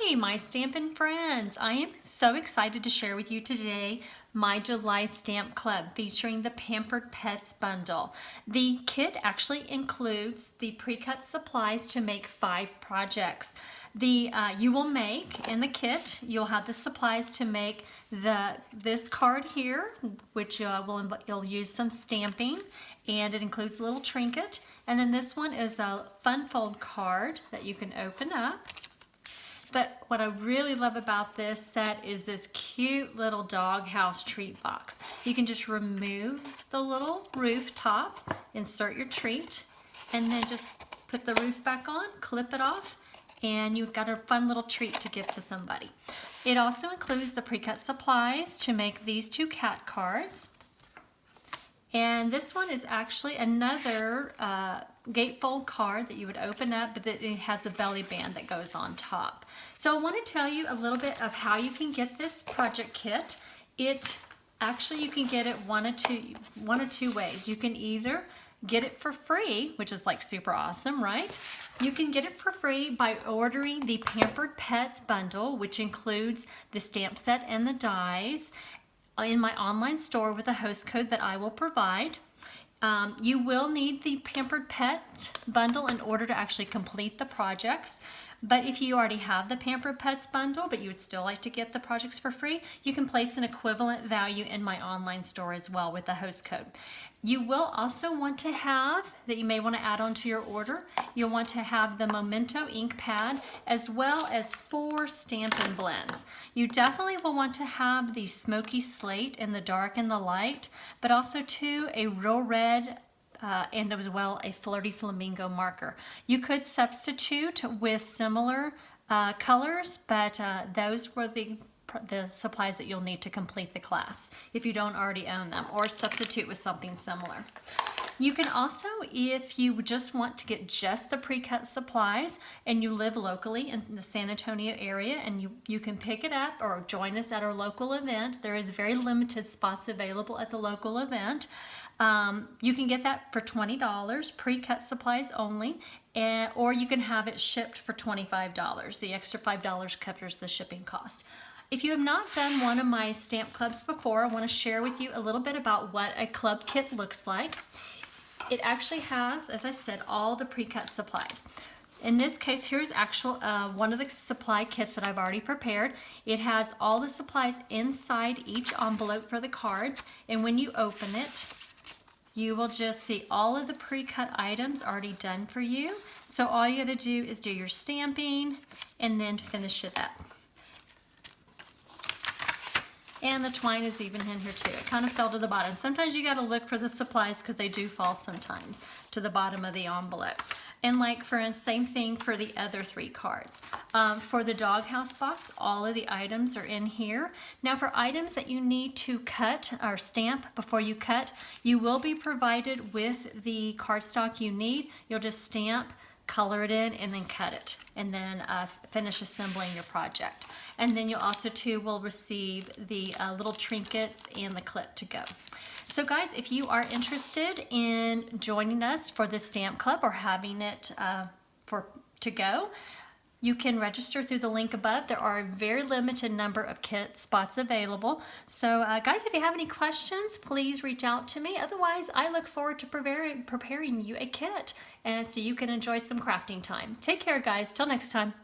Hi, my Stampin' friends. I am so excited to share with you today my July Stamp Club featuring the Pampered Pets bundle. The kit actually includes the pre-cut supplies to make 5 projects. You will make in the kit, you'll have the supplies to make this card here, which you'll use some stamping, and it includes a little trinket. And then this one is a fun fold card that you can open up. But what I really love about this set is this cute little doghouse treat box. You can just remove the little roof top, insert your treat, and then just put the roof back on, clip it off, and you've got a fun little treat to give to somebody. It also includes the pre-cut supplies to make these 2 cat cards. And this one is actually another gatefold card that you would open up, but it has a belly band that goes on top. So I want to tell you a little bit of how you can get this project kit. You can get it one of two ways. You can either get it for free, which is like super awesome, right? You can get it for free by ordering the Pampered Pets bundle, which includes the stamp set and the dies, in my online store with a host code that I will provide. You will need the Pampered Pet bundle in order to actually complete the projects. But if you already have the Pampered Pets bundle, but you would still like to get the projects for free, you can place an equivalent value in my online store as well with the host code. You will also want to have, that you may want to add on to your order, you'll want to have the Memento ink pad as well as 4 Stampin' Blends. You definitely will want to have the smoky slate in the dark and the light, but also too a real red and as well a flirty flamingo marker. You could substitute with similar colors, but those were the supplies that you'll need to complete the class if you don't already own them, or substitute with something similar. You can also, if you just want to get just the pre-cut supplies and you live locally in the San Antonio area, and you can pick it up or join us at our local event. There is very limited spots available at the local event. You can get that for $20, pre-cut supplies only, or you can have it shipped for $25. The extra $5 covers the shipping cost. If you have not done one of my stamp clubs before, I want to share with you a little bit about what a club kit looks like. It actually has, as I said, all the pre-cut supplies. In this case, here's one of the supply kits that I've already prepared. It has all the supplies inside each envelope for the cards, and when you open it, you will just see all of the pre-cut items already done for you. So all you got to do is do your stamping and then finish it up. And the twine is even in here too. It kind of fell to the bottom. Sometimes you got to look for the supplies because they do fall sometimes to the bottom of the envelope. And like for instance, same thing for the other 3 cards. For the doghouse box, all of the items are in here. Now for items that you need to cut or stamp before you cut, you will be provided with the cardstock you need. You'll just stamp, color it in, and then cut it, and then finish assembling your project. And then you also too will receive the little trinkets and the clip to go. So guys, if you are interested in joining us for the stamp club or having it to go, you can register through the link above. There are a very limited number of kit spots available. So guys, if you have any questions, please reach out to me. Otherwise, I look forward to preparing you a kit, and so you can enjoy some crafting time. Take care, guys. Till next time.